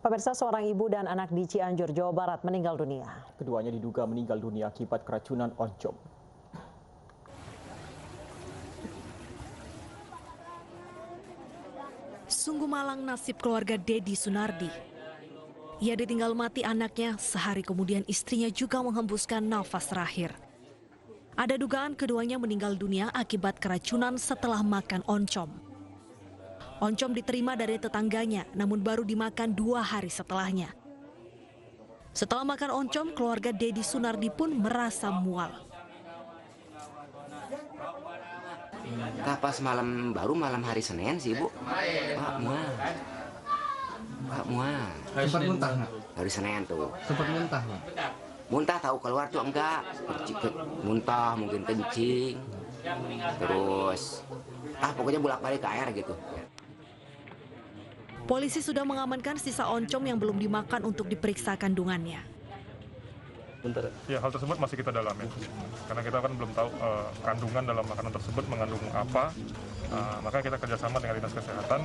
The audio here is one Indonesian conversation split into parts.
Pemirsa, seorang ibu dan anak di Cianjur, Jawa Barat meninggal dunia. Keduanya diduga meninggal dunia akibat keracunan oncom. Sungguh malang nasib keluarga Dedi Sunardi. Ia ditinggal mati anaknya, sehari kemudian istrinya juga menghembuskan nafas terakhir. Ada dugaan keduanya meninggal dunia akibat keracunan setelah makan oncom. Oncom diterima dari tetangganya, namun baru dimakan 2 hari setelahnya. Setelah makan oncom, keluarga Dedi Sunardi pun merasa mual. Pas malam hari Senin sih, Bu. Pak mual. Sempat muntah nggak? Hari Senin tuh. Sempat muntah nggak? Muntah tahu keluar tuh enggak. Muntah mungkin kencing. Terus pokoknya bolak-balik ke air gitu. Polisi sudah mengamankan sisa oncom yang belum dimakan untuk diperiksa kandungannya. Ya, hal tersebut masih kita dalami, karena kita kan belum tahu kandungan dalam makanan tersebut mengandung apa. Maka kita kerjasama dengan Dinas Kesehatan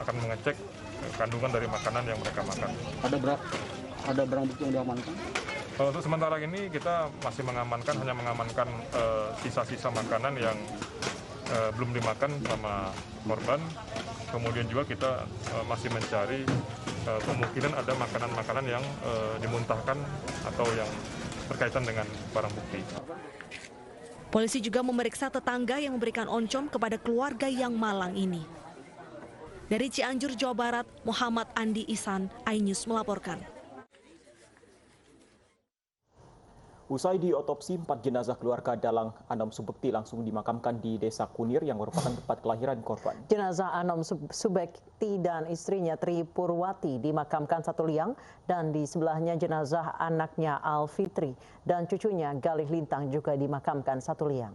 akan mengecek kandungan dari makanan yang mereka makan. Ada barang bukti yang diamankan? Untuk sementara ini kita masih hanya mengamankan sisa-sisa makanan yang belum dimakan sama korban. Kemudian juga kita masih mencari kemungkinan ada makanan-makanan yang dimuntahkan atau yang berkaitan dengan barang bukti. Polisi juga memeriksa tetangga yang memberikan oncom kepada keluarga yang malang ini. Dari Cianjur, Jawa Barat, Muhammad Andi Ihsan, iNews melaporkan. Usai diotopsi, 4 jenazah keluarga Dalang Anom Subekti langsung dimakamkan di Desa Kunir yang merupakan tempat kelahiran korban. Jenazah Anom Subekti dan istrinya Tri Purwati dimakamkan satu liang, dan di sebelahnya jenazah anaknya Alfitri dan cucunya Galih Lintang juga dimakamkan satu liang.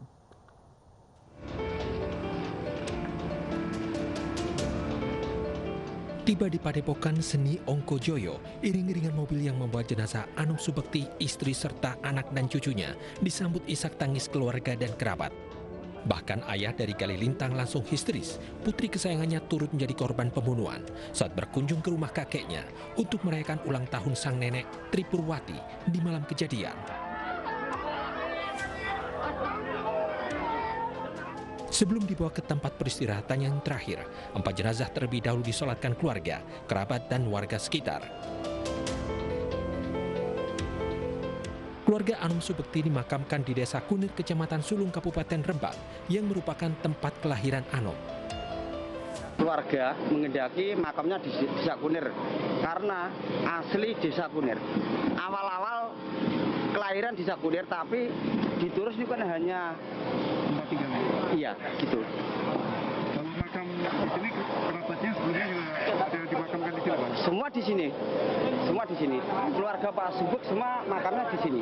Tiba di Padepokan Seni Ongkojoyo, iring-iringan mobil yang membawa jenazah Anom Subekti, istri serta anak dan cucunya disambut isak tangis keluarga dan kerabat. Bahkan ayah dari Galih Lintang langsung histeris. Putri kesayangannya turut menjadi korban pembunuhan saat berkunjung ke rumah kakeknya untuk merayakan ulang tahun sang nenek Tri Purwati di malam kejadian. Sebelum dibawa ke tempat peristirahatan yang terakhir, 4 jenazah terlebih dahulu disolatkan keluarga, kerabat, dan warga sekitar. Keluarga Anom Subekti dimakamkan di Desa Kunir, Kecamatan Sulung, Kabupaten Rembang, yang merupakan tempat kelahiran Anom. Keluarga mengendaki makamnya di Desa Kunir karena asli Desa Kunir. Awal-awal kelahiran di Desa Kunir, tapi diturus itu kan hanya tempat tinggalnya. Iya, gitu. Kalau makam di sini kerabatnya sebelumnya juga ada dimakamkan di sini, Pak? Semua di sini. Semua di sini. Keluarga Pak Subek semua makamnya di sini.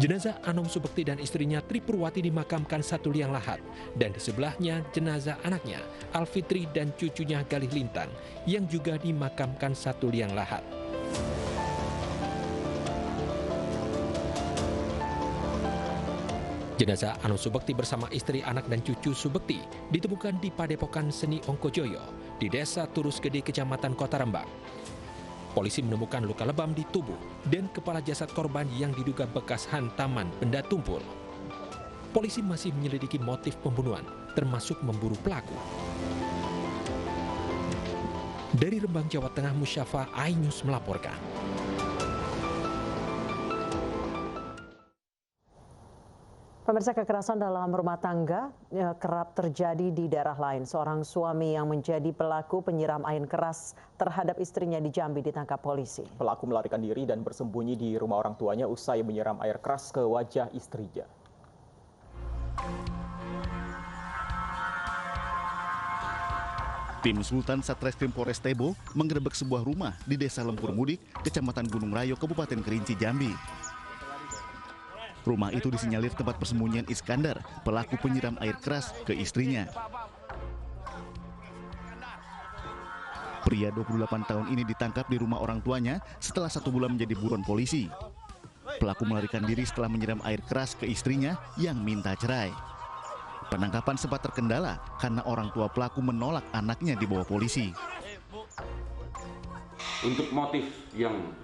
Jenazah Anom Subekti dan istrinya Tri Purwati dimakamkan satu liang lahat, dan di sebelahnya jenazah anaknya Alfitri dan cucunya Galih Lintang yang juga dimakamkan satu liang lahat. Jenazah Anom Subekti bersama istri, anak, dan cucu Subekti ditemukan di Padepokan Seni Ongkojoyo di Desa Turus Gede, Kecamatan Kota Rembang. Polisi menemukan luka lebam di tubuh dan kepala jasad korban yang diduga bekas hantaman benda tumpul. Polisi masih menyelidiki motif pembunuhan, termasuk memburu pelaku. Dari Rembang, Jawa Tengah, Musyafa, iNews melaporkan. Pemirsa, kekerasan dalam rumah tangga kerap terjadi di daerah lain. Seorang suami yang menjadi pelaku penyiram air keras terhadap istrinya di Jambi ditangkap polisi. Pelaku melarikan diri dan bersembunyi di rumah orang tuanya usai menyiram air keras ke wajah istrinya. Tim Sultan Satreskrim Polres Tebo menggerebek sebuah rumah di Desa Lempur Mudik, Kecamatan Gunung Rayo, Kabupaten Kerinci, Jambi. Rumah itu disinyalir tempat persembunyian Iskandar, pelaku penyiram air keras ke istrinya. Pria 28 tahun ini ditangkap di rumah orang tuanya setelah 1 bulan menjadi buron polisi. Pelaku melarikan diri setelah menyiram air keras ke istrinya yang minta cerai. Penangkapan sempat terkendala karena orang tua pelaku menolak anaknya dibawa polisi. Untuk motif yang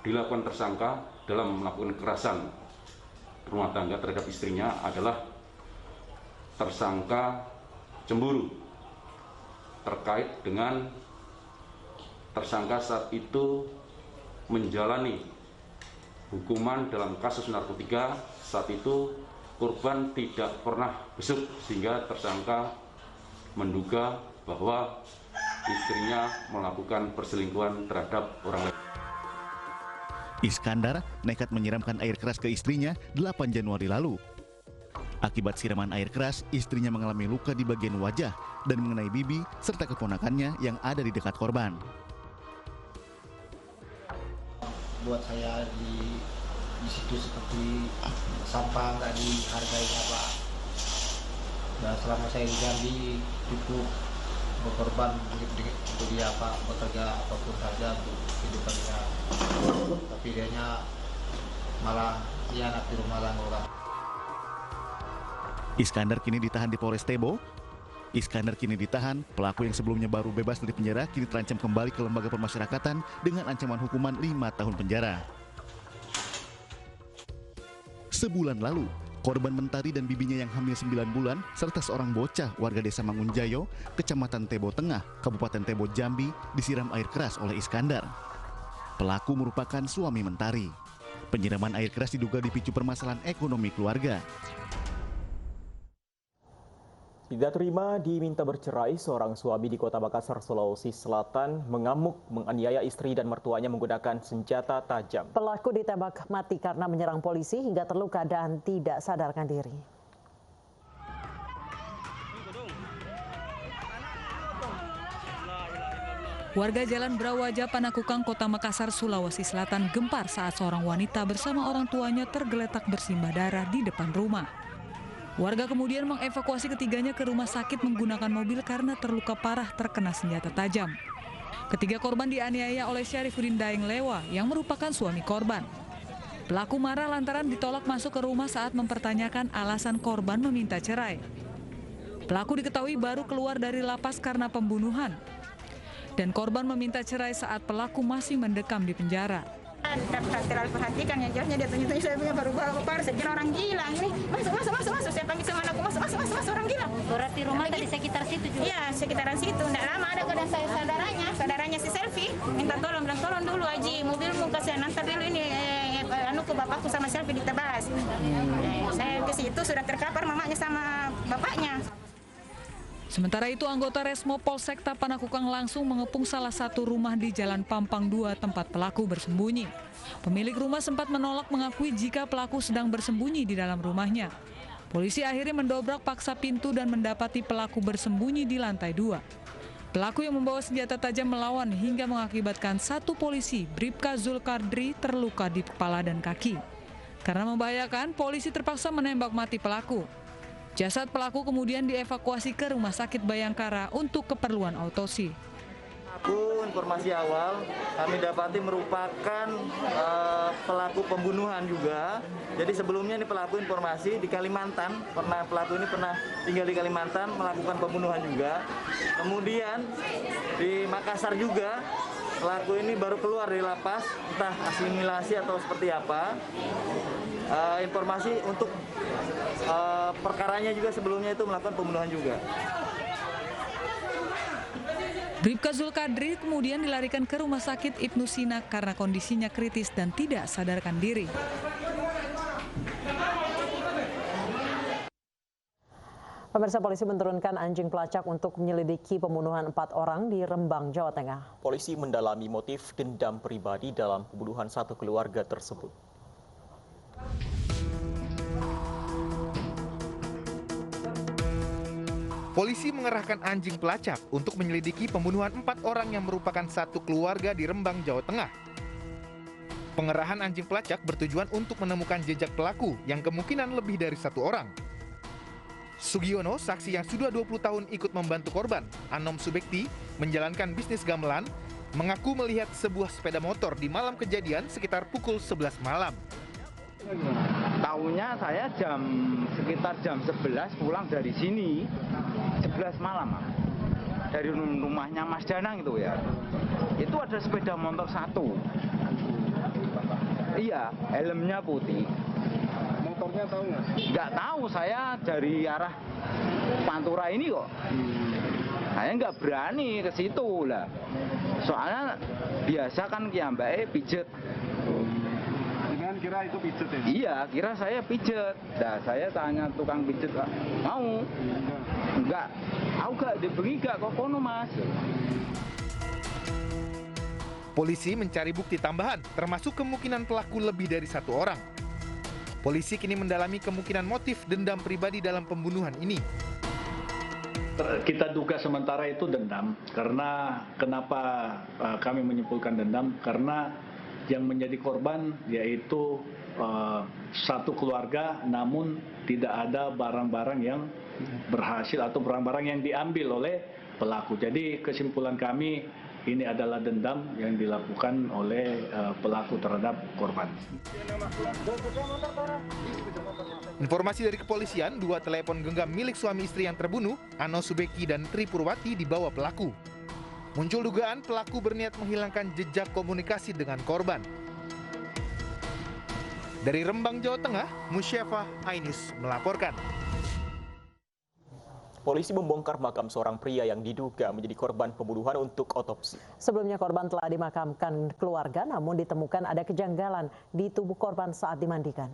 dilakukan tersangka dalam melakukan kekerasan rumah tangga terhadap istrinya adalah tersangka cemburu terkait dengan tersangka saat itu menjalani hukuman dalam kasus narkotika. Saat itu korban tidak pernah besuk sehingga tersangka menduga bahwa istrinya melakukan perselingkuhan terhadap orang lain. Iskandar nekat menyiramkan air keras ke istrinya 8 Januari lalu. Akibat siraman air keras, istrinya mengalami luka di bagian wajah dan mengenai bibi serta keponakannya yang ada di dekat korban. Buat saya di situ seperti sampah, nggak dihargai apa. Dan selama saya di Jambi cukup berkorban untuk dia bekerja apapun saja untuk kehidupannya. Tapi dianya malah hianat di rumah tangga. Iskandar kini ditahan di Polres Tebo. Pelaku yang sebelumnya baru bebas dari penjara kini terancam kembali ke lembaga pemasyarakatan dengan ancaman hukuman 5 tahun penjara. Sebulan lalu, korban Mentari dan bibinya yang hamil 9 bulan serta seorang bocah warga desa Mangunjayo, Kecamatan Tebo Tengah, Kabupaten Tebo Jambi disiram air keras oleh Iskandar. Pelaku merupakan suami Mentari. Penyiraman air keras diduga dipicu permasalahan ekonomi keluarga. Tidak terima diminta bercerai, seorang suami di Kota Makassar, Sulawesi Selatan mengamuk menganiaya istri dan mertuanya menggunakan senjata tajam. Pelaku ditembak mati karena menyerang polisi hingga terluka dan tidak sadarkan diri. Warga Jalan Brawaja, Panakukang, Kota Makassar, Sulawesi Selatan gempar saat seorang wanita bersama orang tuanya tergeletak bersimbah darah di depan rumah. Warga kemudian mengevakuasi ketiganya ke rumah sakit menggunakan mobil karena terluka parah terkena senjata tajam. Ketiga korban dianiaya oleh Syarifuddin Daeng Lewa yang merupakan suami korban. Pelaku marah lantaran ditolak masuk ke rumah saat mempertanyakan alasan korban meminta cerai. Pelaku diketahui baru keluar dari lapas karena pembunuhan. Dan korban meminta cerai saat pelaku masih mendekam di penjara. Tak terlalu perhatikan, yang jelasnya dia tunjuk-tunjuk saya punya baru saya kira orang gila ini. Masuk, saya panggil sama anakku, masuk orang gila. Berarti rumah tadi sekitar situ juga? Iya, sekitaran situ. Nggak lama ada kadang saya saudaranya si Selfie minta tolong, bilang tolong dulu Aji, mobilmu kasih nanti dulu ini ke bapakku sama Selfie ditebas. Saya ke situ sudah terkapar mamanya sama bapaknya. Sementara itu, anggota Resmo Polsekta Panakukang langsung mengepung salah satu rumah di Jalan Pampang 2 tempat pelaku bersembunyi. Pemilik rumah sempat menolak mengakui jika pelaku sedang bersembunyi di dalam rumahnya. Polisi akhirnya mendobrak paksa pintu dan mendapati pelaku bersembunyi di lantai 2. Pelaku yang membawa senjata tajam melawan hingga mengakibatkan satu polisi, Bribka Zulkardri, terluka di kepala dan kaki. Karena membahayakan, polisi terpaksa menembak mati pelaku. Jasad pelaku kemudian dievakuasi ke Rumah Sakit Bayangkara untuk keperluan autopsi. Informasi awal kami dapati merupakan pelaku pembunuhan juga. Jadi sebelumnya ini pelaku informasi di Kalimantan, pelaku ini pernah tinggal di Kalimantan melakukan pembunuhan juga. Kemudian di Makassar juga pelaku ini baru keluar dari lapas, entah asimilasi atau seperti apa. Informasi untuk perkaranya juga sebelumnya itu melakukan pembunuhan juga. Bribka Zulkardri kemudian dilarikan ke Rumah Sakit Ibnu Sina karena kondisinya kritis dan tidak sadarkan diri. Pemirsa, polisi menurunkan anjing pelacak untuk menyelidiki pembunuhan 4 orang di Rembang, Jawa Tengah. Polisi mendalami motif dendam pribadi dalam pembunuhan satu keluarga tersebut. Polisi mengerahkan anjing pelacak untuk menyelidiki pembunuhan 4 orang yang merupakan satu keluarga di Rembang, Jawa Tengah. Pengerahan anjing pelacak bertujuan untuk menemukan jejak pelaku yang kemungkinan lebih dari 1 orang. Sugiono, saksi yang sudah 20 tahun ikut membantu korban, Anom Subekti, menjalankan bisnis gamelan, mengaku melihat sebuah sepeda motor di malam kejadian sekitar pukul 11 malam. Tahunya saya sekitar jam 11 pulang dari sini, 11 malam. Dari rumahnya Mas Danang itu ya. Itu ada sepeda motor satu. Iya, helmnya putih. Motornya tahu nggak? Nggak tahu, saya dari arah Pantura ini kok. Saya nggak berani ke situ lah. Soalnya biasa kan kiambae pijet. Dengan kira itu pijet ya? Iya, kira saya pijet. Nah, saya tanya tukang pijet, mau? Enggak. Aku nggak dibengi nggak kok kono Mas. Polisi mencari bukti tambahan, termasuk kemungkinan pelaku lebih dari satu orang. Polisi kini mendalami kemungkinan motif dendam pribadi dalam pembunuhan ini. Kita duga sementara itu dendam, karena kenapa kami menyimpulkan dendam? Karena yang menjadi korban yaitu satu keluarga, namun tidak ada barang-barang yang berhasil atau barang-barang yang diambil oleh pelaku. Jadi kesimpulan kami, ini adalah dendam yang dilakukan oleh pelaku terhadap korban. Informasi dari kepolisian, 2 telepon genggam milik suami istri yang terbunuh, Ano Subeki dan Tri Purwati, dibawa pelaku. Muncul dugaan pelaku berniat menghilangkan jejak komunikasi dengan korban. Dari Rembang, Jawa Tengah, Musyafah Ainus melaporkan. Polisi membongkar makam seorang pria yang diduga menjadi korban pembunuhan untuk otopsi. Sebelumnya korban telah dimakamkan keluarga, namun ditemukan ada kejanggalan di tubuh korban saat dimandikan.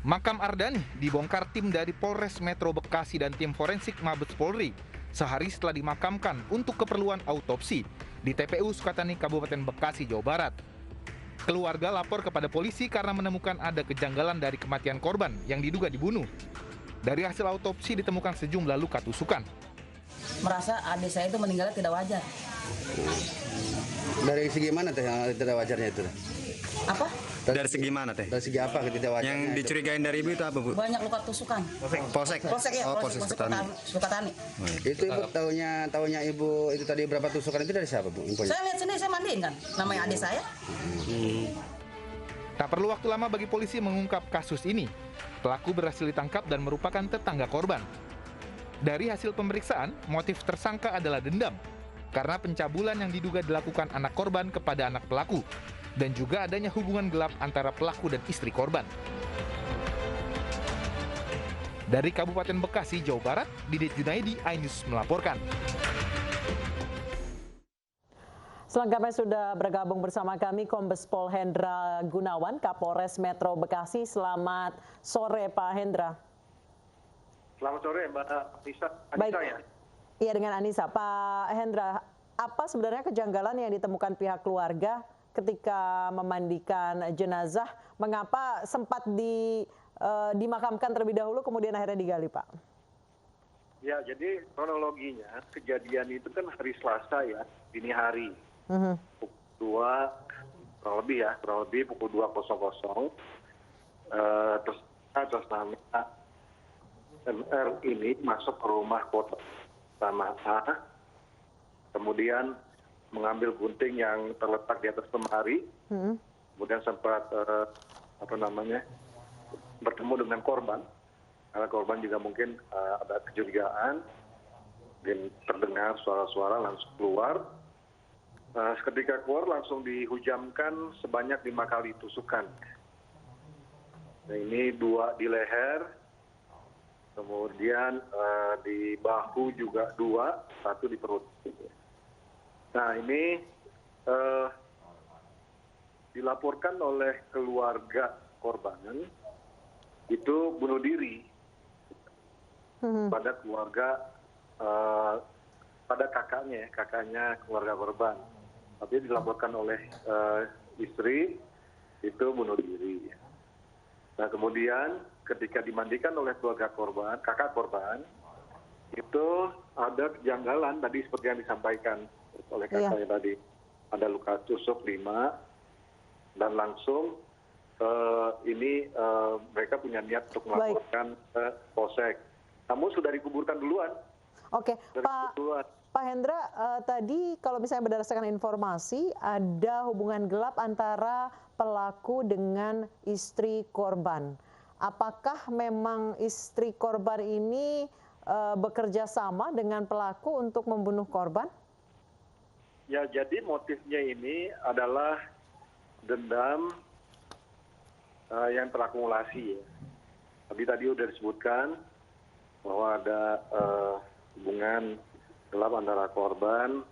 Makam Ardani dibongkar tim dari Polres Metro Bekasi dan tim forensik Mabes Polri sehari setelah dimakamkan untuk keperluan autopsi di TPU Sukatani, Kabupaten Bekasi, Jawa Barat. Keluarga lapor kepada polisi karena menemukan ada kejanggalan dari kematian korban yang diduga dibunuh. Dari hasil autopsi ditemukan sejumlah luka tusukan. Merasa adik saya itu meninggalnya tidak wajar. Dari segi mana teh yang tidak wajarnya itu? Apa? Dari segi mana teh? Dari segi apa tidak wajarnya? Yang dicurigain dari ibu itu apa, Bu? Banyak luka tusukan. Polsek? Polsek ya, oh, Polsek Sukatani. Itu ibu tahunya ibu itu tadi berapa tusukan itu dari siapa, Bu? Infonya? Saya lihat sendiri, saya mandiin kan. Namanya adik saya. Tak perlu waktu lama bagi polisi mengungkap kasus ini. Pelaku berhasil ditangkap dan merupakan tetangga korban. Dari hasil pemeriksaan, motif tersangka adalah dendam karena pencabulan yang diduga dilakukan anak korban kepada anak pelaku dan juga adanya hubungan gelap antara pelaku dan istri korban. Dari Kabupaten Bekasi, Jawa Barat, Didit Junaidi, iNews melaporkan. Selengkapnya sudah bergabung bersama kami Kombes Pol Hendra Gunawan, Kapolres Metro Bekasi. Selamat sore, Pak Hendra. Selamat sore, Mbak Anissa. Baik. Ya? Iya, dengan Anissa. Pak Hendra, apa sebenarnya kejanggalan yang ditemukan pihak keluarga ketika memandikan jenazah? Mengapa sempat dimakamkan terlebih dahulu kemudian akhirnya digali, Pak? Ya, jadi kronologinya kejadian itu kan hari Selasa ya, dini hari. Pukul 2, kurang lebih pukul 2.00. Terus atas nama MR ini masuk ke rumah kota sama A, kemudian mengambil gunting yang terletak di atas lemari, kemudian sempat bertemu dengan korban, karena korban juga mungkin ada kecurigaan, dan terdengar suara-suara langsung keluar. Ketika keluar langsung dihujamkan sebanyak 5 kali tusukan. Nah, ini 2 di leher, kemudian di bahu juga 2, 1 di perut. Nah, ini dilaporkan oleh keluarga korban itu bunuh diri pada keluarga, pada kakaknya keluarga korban. Tapi dilaporkan oleh istri itu bunuh diri. Nah, kemudian ketika dimandikan oleh keluarga korban, kakak korban, itu ada kejanggalan tadi seperti yang disampaikan oleh kakaknya tadi. Ada luka tusuk 5, dan langsung mereka punya niat untuk melaporkan ke Polsek. Namun sudah dikuburkan duluan. Oke, Pak Hendra, tadi kalau misalnya berdasarkan informasi ada hubungan gelap antara pelaku dengan istri korban. Apakah memang istri korban ini bekerja sama dengan pelaku untuk membunuh korban? Ya, jadi motifnya ini adalah dendam yang terakumulasi. Ya. Tadi sudah disebutkan bahwa ada hubungan gelap antara korban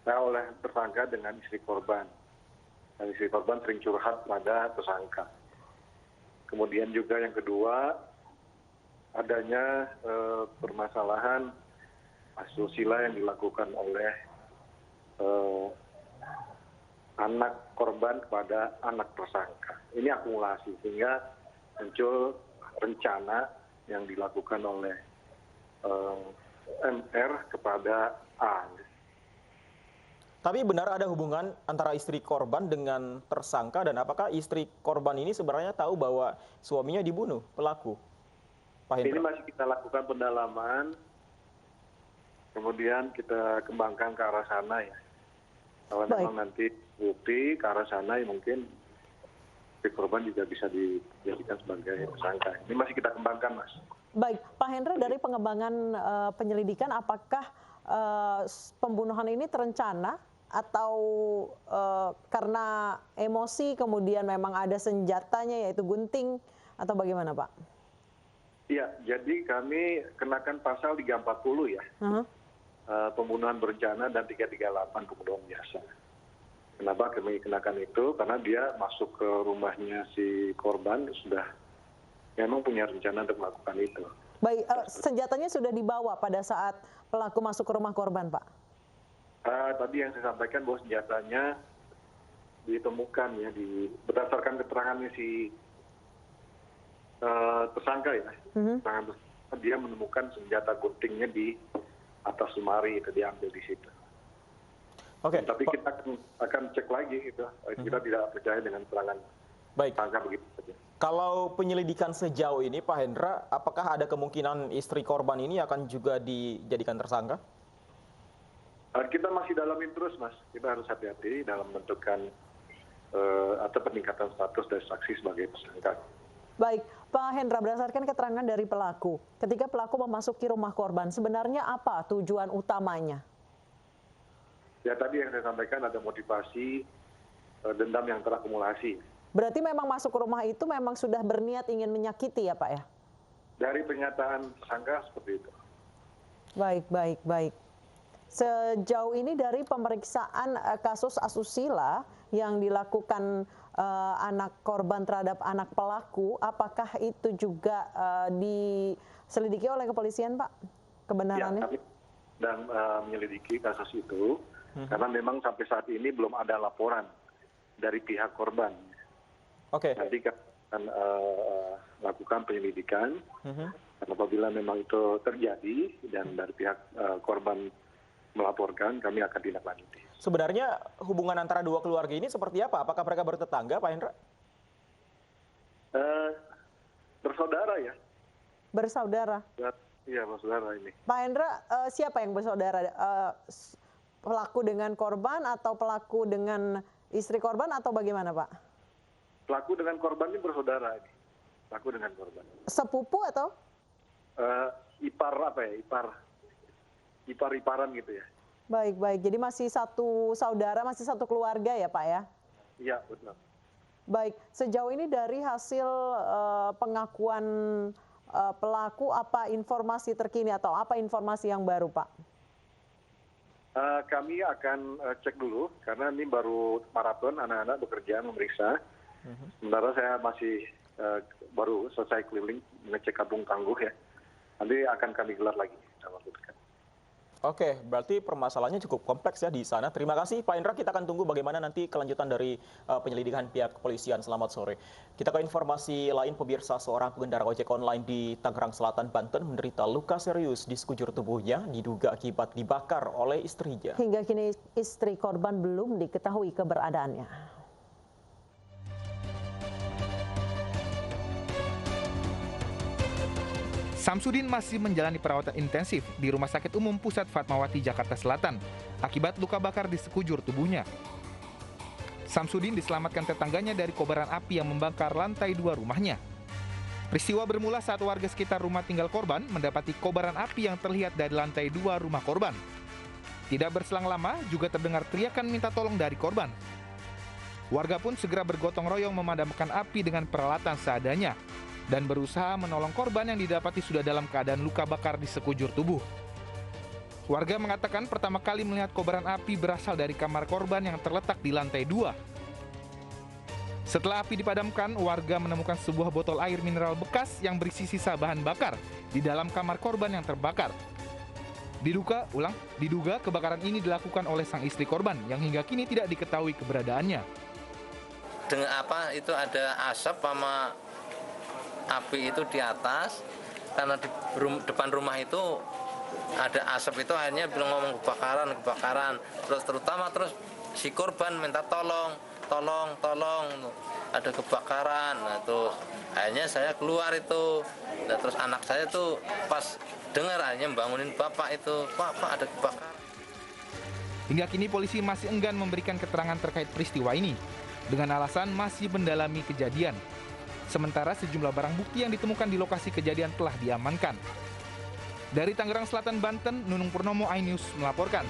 oleh tersangka dengan istri korban. Dan istri korban sering curhat pada tersangka. Kemudian juga yang kedua, adanya permasalahan asusila yang dilakukan oleh anak korban kepada anak tersangka. Ini akumulasi, sehingga muncul rencana yang dilakukan oleh MR kepada A. Tapi benar ada hubungan antara istri korban dengan tersangka, dan apakah istri korban ini sebenarnya tahu bahwa suaminya dibunuh pelaku? Pak Hendra. Ini masih kita lakukan pendalaman, kemudian kita kembangkan ke arah sana ya. Kalau memang nanti bukti ke arah sana, ya mungkin istri korban juga bisa dijadikan sebagai tersangka. Ini masih kita kembangkan, Mas. Baik, Pak Hendra, dari pengembangan penyelidikan, apakah pembunuhan ini terencana atau karena emosi kemudian memang ada senjatanya yaitu gunting, atau bagaimana, Pak? Iya, jadi kami kenakan pasal 340 ya, pembunuhan berencana, dan 338 pembunuhan biasa. Kenapa kami kenakan itu? Karena dia masuk ke rumahnya si korban sudah memang punya rencana untuk melakukan itu. Baik, senjatanya sudah dibawa pada saat pelaku masuk ke rumah korban, Pak? Tadi yang saya sampaikan bahwa senjatanya ditemukan ya, berdasarkan keterangannya si tersangka ya. Dia menemukan senjata guntingnya di atas lemari, itu diambil di situ. Oke. Tapi kita akan cek lagi itu. Kita tidak percaya dengan keterangan tersangka begitu saja. Kalau penyelidikan sejauh ini, Pak Hendra, apakah ada kemungkinan istri korban ini akan juga dijadikan tersangka? Kita masih dalamin terus, Mas. Kita harus hati-hati dalam menentukan atau peningkatan status dari saksi sebagai tersangka. Baik, Pak Hendra, berdasarkan keterangan dari pelaku, ketika pelaku memasuki rumah korban, sebenarnya apa tujuan utamanya? Ya, tadi yang saya sampaikan ada motivasi dendam yang terakumulasi. Berarti memang masuk ke rumah itu memang sudah berniat ingin menyakiti ya, Pak ya? Dari pernyataan tersangka seperti itu. Baik. Sejauh ini dari pemeriksaan kasus asusila yang dilakukan anak korban terhadap anak pelaku, apakah itu juga diselidiki oleh kepolisian, Pak? Kebenarannya? Ya, kami sedang menyelidiki kasus itu, karena memang sampai saat ini belum ada laporan dari pihak korban. Oke. Nanti kita akan lakukan penyelidikan. Apabila memang itu terjadi dan dari pihak korban melaporkan, kami akan tindak lanjuti. Sebenarnya hubungan antara dua keluarga ini seperti apa? Apakah mereka bertetangga, Pak Hendra? Bersaudara ya. Bersaudara? Iya, bersaudara ini. Pak Hendra, siapa yang bersaudara? Pelaku dengan korban atau pelaku dengan istri korban atau bagaimana, Pak? Pelaku dengan korban ini bersaudara. Pelaku dengan korban. Sepupu atau? Ipar apa ya? Ipar-iparan gitu ya. Baik. Jadi masih satu saudara, masih satu keluarga ya, Pak ya? Iya, betul. Baik, sejauh ini dari hasil pengakuan pelaku, apa informasi terkini atau apa informasi yang baru, Pak? Kami akan cek dulu, karena ini baru maraton, anak-anak bekerja memeriksa. Sementara saya masih baru selesai keliling mengecek kampung tangguh ya. Nanti akan kami gelar lagi. Oke, berarti permasalahannya cukup kompleks ya di sana. Terima kasih Pak Hendra, kita akan tunggu bagaimana nanti kelanjutan dari penyelidikan pihak kepolisian. Selamat sore. Kita ke informasi lain, pemirsa, seorang pengendara ojek online di Tangerang Selatan, Banten menderita luka serius di sekujur tubuhnya diduga akibat dibakar oleh istrinya. Hingga kini istri korban belum diketahui keberadaannya. Samsudin masih menjalani perawatan intensif di Rumah Sakit Umum Pusat Fatmawati, Jakarta Selatan, akibat luka bakar di sekujur tubuhnya. Samsudin diselamatkan tetangganya dari kobaran api yang membakar lantai 2 rumahnya. Peristiwa bermula saat warga sekitar rumah tinggal korban mendapati kobaran api yang terlihat dari lantai 2 rumah korban. Tidak berselang lama, juga terdengar teriakan minta tolong dari korban. Warga pun segera bergotong royong memadamkan api dengan peralatan seadanya dan berusaha menolong korban yang didapati sudah dalam keadaan luka bakar di sekujur tubuh. Warga mengatakan pertama kali melihat kobaran api berasal dari kamar korban yang terletak di lantai 2. Setelah api dipadamkan, warga menemukan sebuah botol air mineral bekas yang berisi sisa bahan bakar di dalam kamar korban yang terbakar. Diduga kebakaran ini dilakukan oleh sang istri korban yang hingga kini tidak diketahui keberadaannya. Dengan apa itu ada asap sama api itu di atas, karena di depan rumah itu ada asap, itu akhirnya bilang ngomong kebakaran, terus si korban minta tolong, ada kebakaran. Nah, terus akhirnya saya keluar itu, nah, terus anak saya tuh pas dengar akhirnya bangunin bapak itu, pak ada kebakaran. Hingga kini polisi masih enggan memberikan keterangan terkait peristiwa ini dengan alasan masih mendalami kejadian. Sementara sejumlah barang bukti yang ditemukan di lokasi kejadian telah diamankan. Dari Tangerang Selatan, Banten, Nunung Purnomo, iNews melaporkan.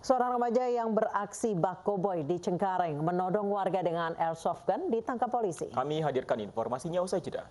Seorang remaja yang beraksi bak koboi di Cengkareng menodong warga dengan airsoft gun ditangkap polisi. Kami hadirkan informasinya usai jeda.